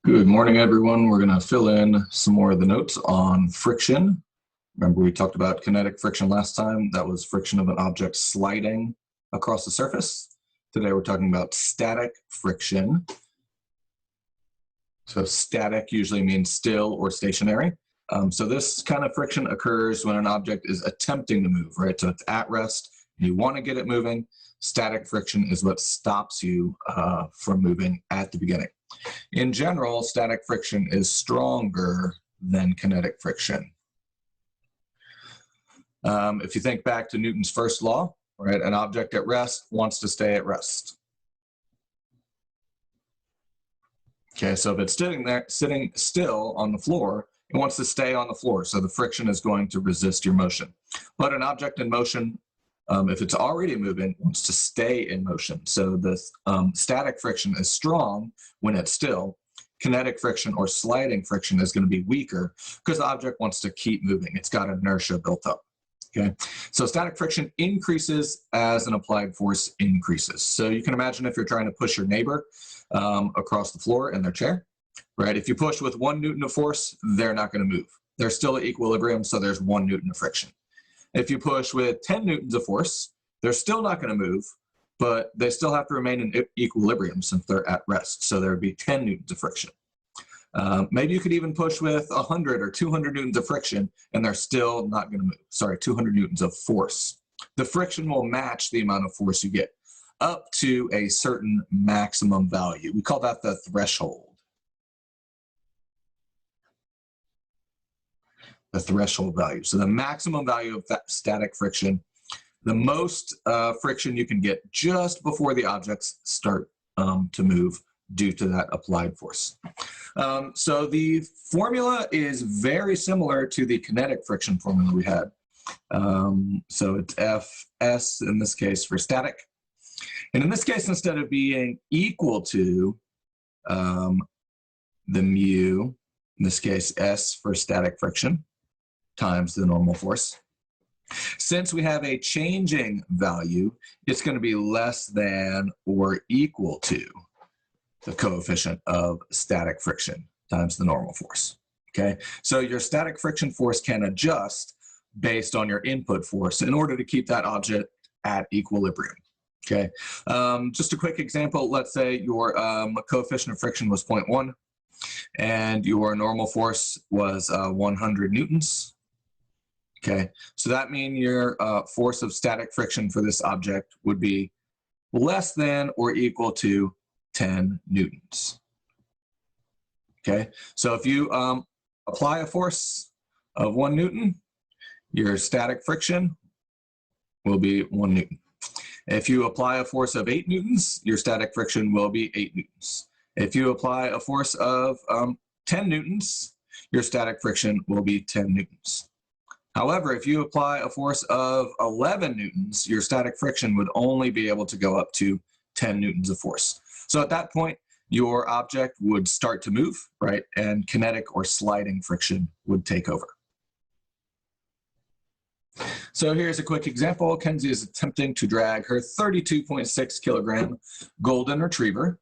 Good morning, everyone. We're going to fill in some more of the notes on friction. Remember, we talked about kinetic friction last time. That was friction of an object sliding across the surface. Today, we're talking about static friction. So static usually means still or stationary. So this kind of friction occurs when an object is attempting to move, right? So it's at rest, and you want to get it moving. Static friction is what stops you from moving at the beginning. In general, static friction is stronger than kinetic friction. If you think back to Newton's first law, right, an object at rest wants to stay at rest. Okay, so if it's sitting still on the floor, it wants to stay on the floor, so the friction is going to resist your motion. But an object in motion, if it's already moving, wants to stay in motion. So the static friction is strong when it's still. Kinetic friction or sliding friction is going to be weaker because the object wants to keep moving. It's got inertia built up. Okay, so static friction increases as an applied force increases. So you can imagine if you're trying to push your neighbor across the floor in their chair, right? If you push with 1 Newton of force, they're not going to move. They're still at equilibrium, so there's 1 Newton of friction. If you push with 10 Newtons of force, they're still not going to move, but they still have to remain in equilibrium since they're at rest. So there would be 10 Newtons of friction. Maybe you could even push with 100 or 200 Newtons of friction, and they're still not going to move. Sorry, 200 Newtons of force. The friction will match the amount of force you get up to a certain maximum value. We call that the threshold. The threshold value. So the maximum value of that static friction, the most friction you can get just before the objects start to move due to that applied force. So the formula is very similar to the kinetic friction formula we had. So it's Fs in this case for static. And in this case, instead of being equal to the mu, in this case S for static friction, times the normal force. Since we have a changing value, it's going to be less than or equal to the coefficient of static friction times the normal force. Okay, so your static friction force can adjust based on your input force in order to keep that object at equilibrium. Okay, just a quick example. Let's say your coefficient of friction was 0.1 and your normal force was 100 newtons. Okay, so that means your force of static friction for this object would be less than or equal to 10 newtons. Okay, so if you apply a force of 1 newton, your static friction will be 1 newton. If you apply a force of 8 newtons, your static friction will be 8 newtons. If you apply a force of 10 newtons, your static friction will be 10 newtons. However, if you apply a force of 11 newtons, your static friction would only be able to go up to 10 newtons of force. So at that point, your object would start to move, right? And kinetic or sliding friction would take over. So here's a quick example. Kenzie is attempting to drag her 32.6 kilogram golden retriever.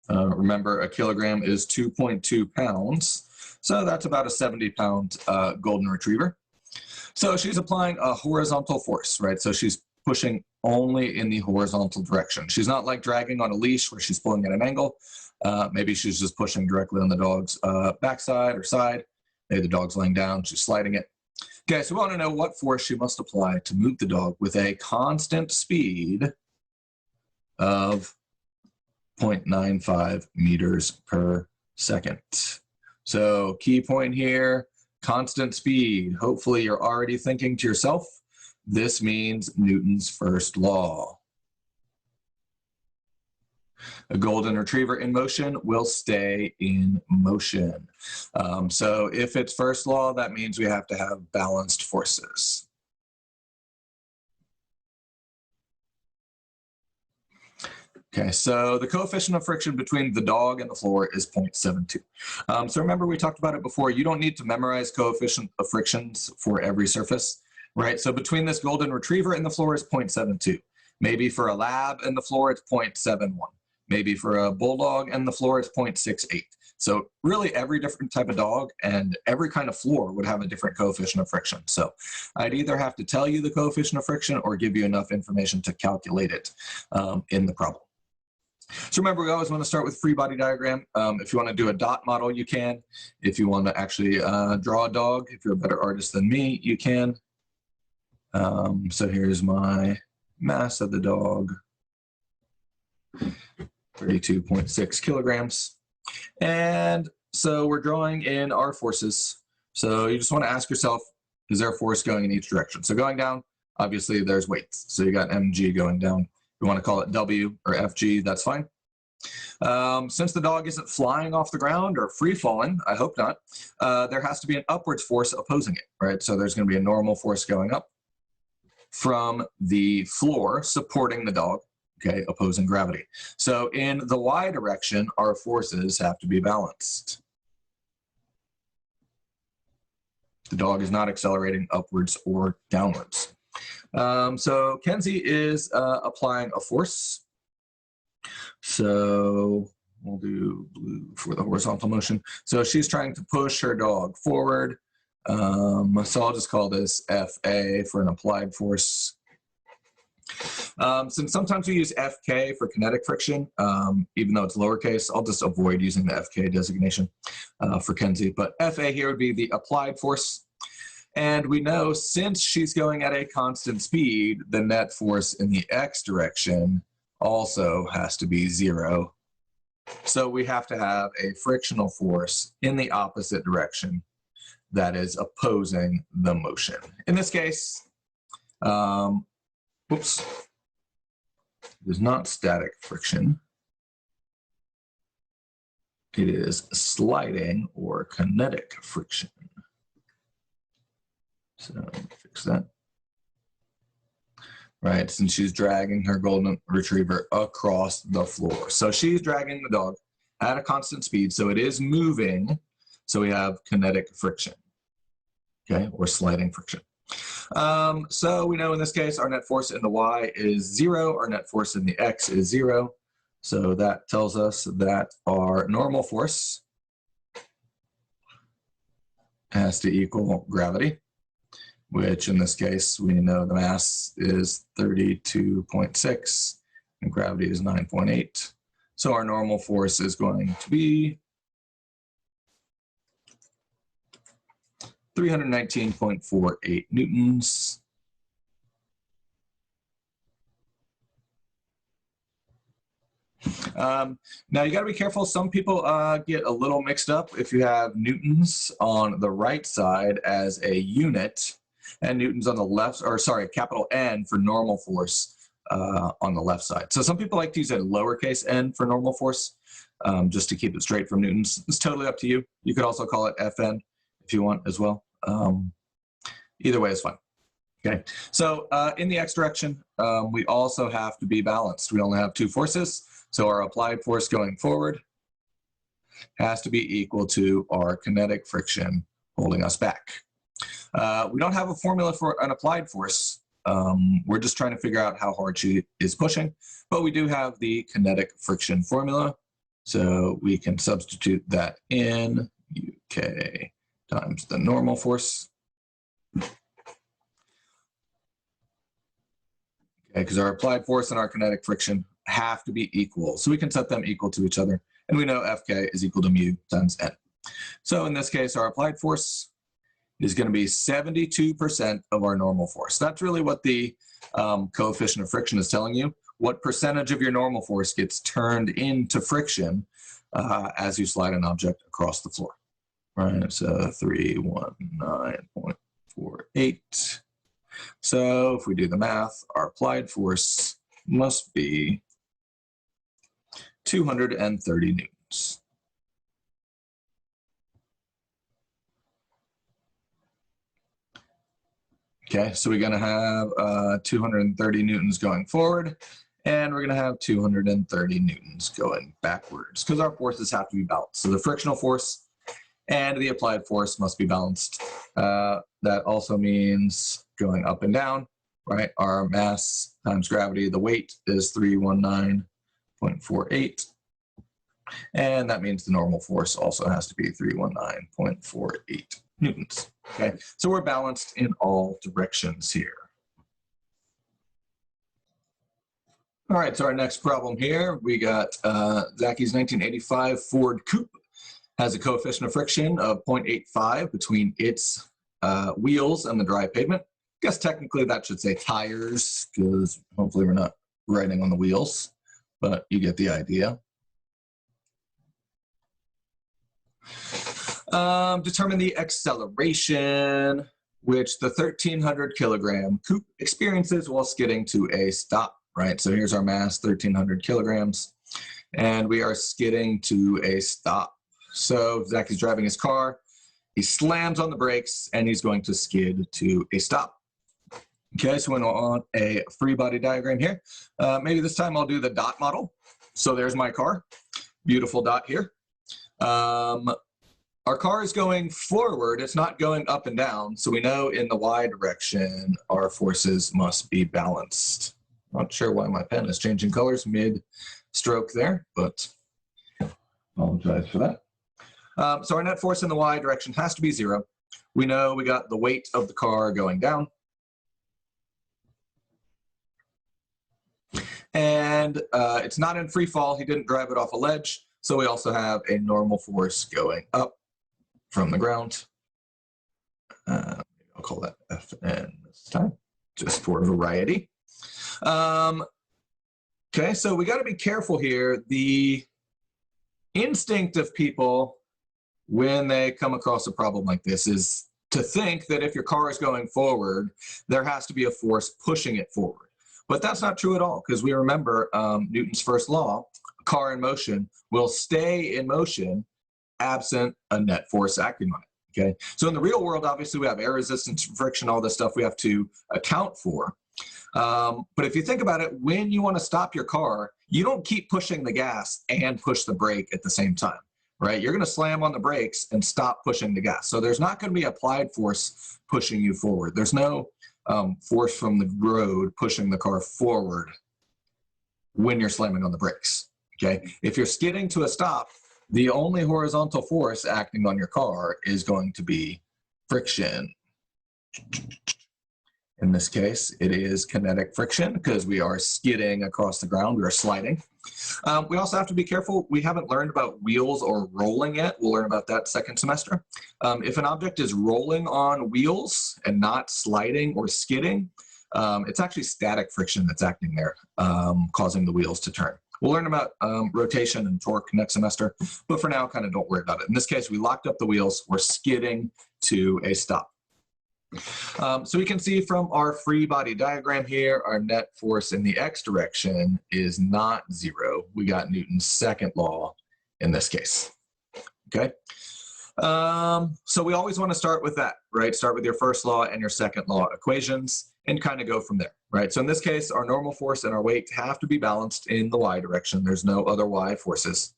Remember, a kilogram is 2.2 pounds. So that's about a 70-pound golden retriever. So she's applying a horizontal force, right? So she's pushing only in the horizontal direction. She's not like dragging on a leash where she's pulling at an angle. Maybe she's just pushing directly on the dog's backside or side. Maybe the dog's laying down, she's sliding it. Okay, so we want to know what force she must apply to move the dog with a constant speed of 0.95 meters per second. So key point here, constant speed. Hopefully you're already thinking to yourself, this means Newton's first law. A golden retriever in motion will stay in motion. So if it's first law, that means we have to have balanced forces. Okay, so the coefficient of friction between the dog and the floor is 0.72. So remember we talked about it before, you don't need to memorize coefficient of frictions for every surface, right? So between this golden retriever and the floor is 0.72. Maybe for a lab and the floor it's 0.71. Maybe for a bulldog and the floor it's 0.68. So really every different type of dog and every kind of floor would have a different coefficient of friction. So I'd either have to tell you the coefficient of friction or give you enough information to calculate it in the problem. So remember, we always want to start with free body diagram. If you want to do a dot model, you can. If you want to actually draw a dog, if you're a better artist than me, you can. So here's my mass of the dog, 32.6 kilograms. And so we're drawing in our forces. So you just want to ask yourself, is there a force going in each direction? So going down, obviously there's weights. So you got mg going down. You want to call it W or FG, that's fine. Since the dog isn't flying off the ground or free falling, I hope not, there has to be an upwards force opposing it, right? So there's going to be a normal force going up from the floor supporting the dog, okay, opposing gravity. So in the Y direction, our forces have to be balanced. The dog is not accelerating upwards or downwards. So Kenzie is applying a force. So we'll do blue for the horizontal motion. So she's trying to push her dog forward. So I'll just call this FA for an applied force. Since sometimes we use FK for kinetic friction, even though it's lowercase, I'll just avoid using the FK designation for Kenzie. But FA here would be the applied force. And we know since she's going at a constant speed, the net force in the X direction also has to be 0. So we have to have a frictional force in the opposite direction that is opposing the motion. In this case, whoops, it is not static friction. It is sliding or kinetic friction. So fix that. Right, since she's dragging her golden retriever across the floor. So she's dragging the dog at a constant speed, so it is moving. So we have kinetic friction, okay, or sliding friction. So we know in this case, our net force in the Y is 0, our net force in the X is 0. So that tells us that our normal force has to equal gravity, which in this case, we know the mass is 32.6 and gravity is 9.8. So our normal force is going to be 319.48 newtons. Now you got to be careful. Some people get a little mixed up if you have newtons on the right side as a unit and newtons on the left, or sorry, capital N for normal force on the left side. So some people like to use a lowercase n for normal force just to keep it straight from newtons. It's totally up to you. You could also call it FN if you want as well. Either way is fine. Okay, so in the X direction, we also have to be balanced. We only have 2 forces. So our applied force going forward has to be equal to our kinetic friction holding us back. We don't have a formula for an applied force. We're just trying to figure out how hard she is pushing, but we do have the kinetic friction formula. So we can substitute that in UK times the normal force. Okay, because our applied force and our kinetic friction have to be equal. So we can set them equal to each other. And we know Fk is equal to mu times n. So in this case, our applied force is going to be 72% of our normal force. That's really what the coefficient of friction is telling you. What percentage of your normal force gets turned into friction as you slide an object across the floor. Right, so 319.48. So if we do the math, our applied force must be 230 newtons. Okay, so we're going to have 230 newtons going forward, and we're going to have 230 newtons going backwards because our forces have to be balanced. So the frictional force and the applied force must be balanced. That also means going up and down, right? Our mass times gravity, the weight is 319.48. And that means the normal force also has to be 319.48 newtons. Okay, so we're balanced in all directions here. All right, so our next problem here, we got Zacky's 1985 Ford Coupe has a coefficient of friction of 0.85 between its wheels and the dry pavement. I guess technically that should say tires, because hopefully we're not riding on the wheels, but you get the idea. Determine the acceleration which the 1,300 kilogram coupe experiences while skidding to a stop, right? So here's our mass, 1,300 kilograms, and we are skidding to a stop. So Zach is driving his car, he slams on the brakes, and he's going to skid to a stop. Okay, so we're on a free body diagram here. Maybe this time I'll do the dot model. So there's my car, beautiful dot here. Our car is going forward, it's not going up and down, so we know in the y direction our forces must be balanced. Not sure why my pen is changing colors mid-stroke there, but apologize for that. So our net force in the y direction has to be 0. We know we got the weight of the car going down. And it's not in free fall, he didn't drive it off a ledge, so we also have a normal force going up from the ground. I'll call that Fn this time, just for variety. Okay, so we got to be careful here. The instinct of people when they come across a problem like this is to think that if your car is going forward, there has to be a force pushing it forward. But that's not true at all, because we remember Newton's first law, a car in motion will stay in motion absent a net force acting on it, okay? So in the real world, obviously we have air resistance, friction, all this stuff we have to account for. But if you think about it, when you want to stop your car, you don't keep pushing the gas and push the brake at the same time, right? You're going to slam on the brakes and stop pushing the gas. So there's not going to be applied force pushing you forward. There's no force from the road pushing the car forward when you're slamming on the brakes, okay? If you're skidding to a stop, the only horizontal force acting on your car is going to be friction. In this case, it is kinetic friction because we are skidding across the ground, we are sliding. We also have to be careful. We haven't learned about wheels or rolling yet. We'll learn about that second semester. If an object is rolling on wheels and not sliding or skidding, it's actually static friction that's acting there, causing the wheels to turn. We'll learn about rotation and torque next semester, but for now, kind of don't worry about it. In this case, we locked up the wheels, we're skidding to a stop. So we can see from our free body diagram here, our net force in the x direction is not 0. We got Newton's second law in this case, okay? So we always want to start with that, right? Start with your first law and your second law equations and kind of go from there, right? So in this case, our normal force and our weight have to be balanced in the y direction. There's no other y forces.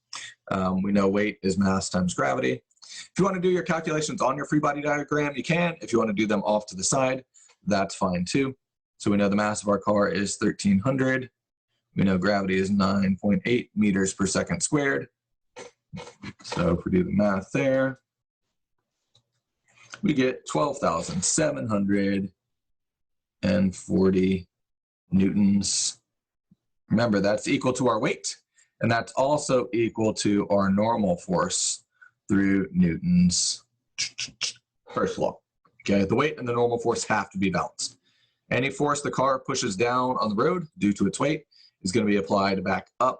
We know weight is mass times gravity. If you want to do your calculations on your free body diagram, you can. If you want to do them off to the side, that's fine too. So we know the mass of our car is 1,300. We know gravity is 9.8 meters per second squared. So if we do the math there, we get 12,740 newtons. Remember, that's equal to our weight, and that's also equal to our normal force through Newton's first law. Okay, the weight and the normal force have to be balanced. Any force the car pushes down on the road due to its weight is going to be applied back up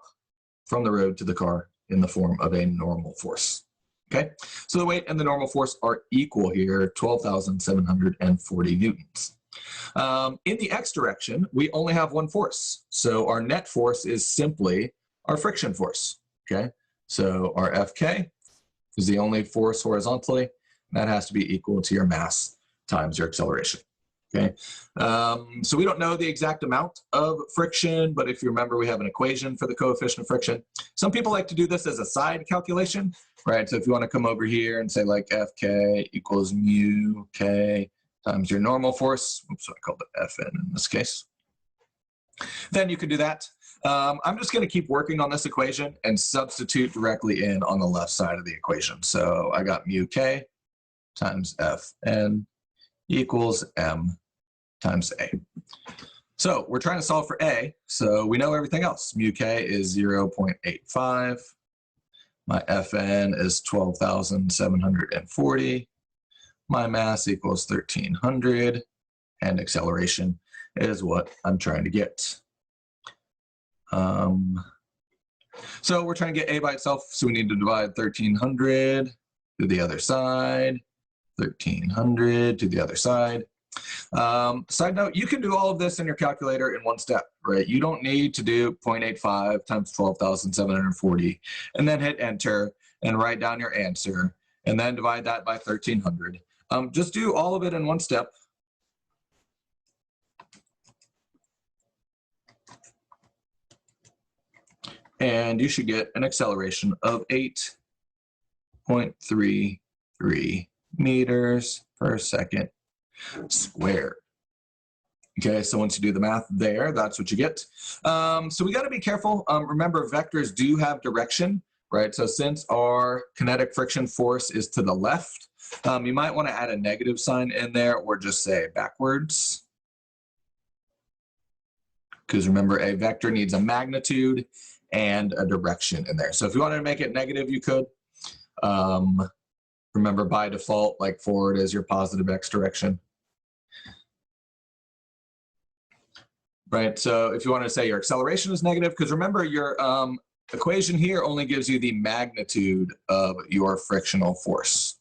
from the road to the car in the form of a normal force. Okay, so the weight and the normal force are equal here, 12,740 newtons. In the x direction, we only have one force. So our net force is simply our friction force. Okay, so our Fk is the only force horizontally. That has to be equal to your mass times your acceleration. Okay, so we don't know the exact amount of friction, but if you remember, we have an equation for the coefficient of friction. Some people like to do this as a side calculation, right? So if you want to come over here and say like Fk equals mu k times your normal force, oops, I called it Fn in this case, then you can do that. I'm just going to keep working on this equation and substitute directly in on the left side of the equation. So I got mu k times Fn equals m times a. So we're trying to solve for a, so we know everything else. Mu k is 0.85. My Fn is 12,740. My mass equals 1,300. And acceleration is what I'm trying to get. So we're trying to get a by itself, so we need to divide 1,300 to the other side, 1,300 to the other side. Side note, you can do all of this in your calculator in one step, right? You don't need to do 0.85 times 12,740 and then hit enter and write down your answer and then divide that by 1,300. Just do all of it in one step. And you should get an acceleration of 8.33 meters per second squared. Okay, so once you do the math there, that's what you get. So we got to be careful. Remember, vectors do have direction, right? So since our kinetic friction force is to the left, you might want to add a negative sign in there or just say backwards. Because remember, a vector needs a magnitude and a direction in there. So if you wanted to make it negative, you could. Remember, by default, like forward is your positive x direction. Right, so if you want to say your acceleration is negative, because remember your equation here only gives you the magnitude of your frictional force.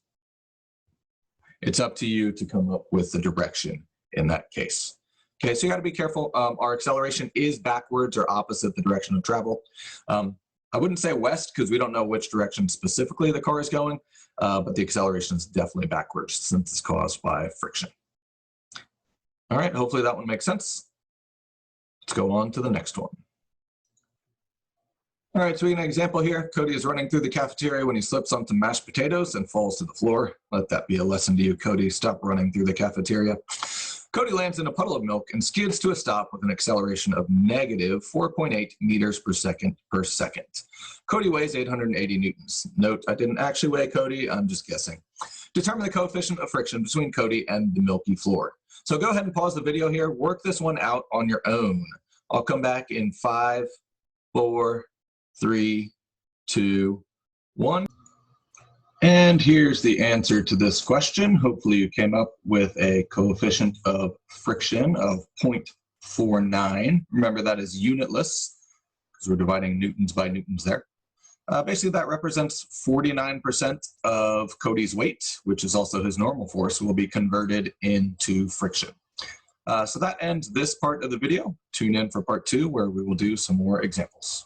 It's up to you to come up with the direction in that case. Okay, so you got to be careful. Our acceleration is backwards or opposite the direction of travel. I wouldn't say west because we don't know which direction specifically the car is going, but the acceleration is definitely backwards since it's caused by friction. All right, hopefully that one makes sense. Let's go on to the next one. All right, so we have an example here. Cody is running through the cafeteria when he slips onto mashed potatoes and falls to the floor. Let that be a lesson to you, Cody. Stop running through the cafeteria. Cody lands in a puddle of milk and skids to a stop with an acceleration of negative 4.8 meters per second per second. Cody weighs 880 newtons. Note, I didn't actually weigh Cody, I'm just guessing. Determine the coefficient of friction between Cody and the milky floor. So go ahead and pause the video here. Work this one out on your own. I'll come back in 5, 4, 3, 2, 1. And here's the answer to this question. Hopefully you came up with a coefficient of friction of 0.49. Remember, that is unitless because we're dividing newtons by newtons there. Basically, that represents 49% of Cody's weight, which is also his normal force, will be converted into friction. So that ends this part of the video. Tune in for part 2, where we will do some more examples.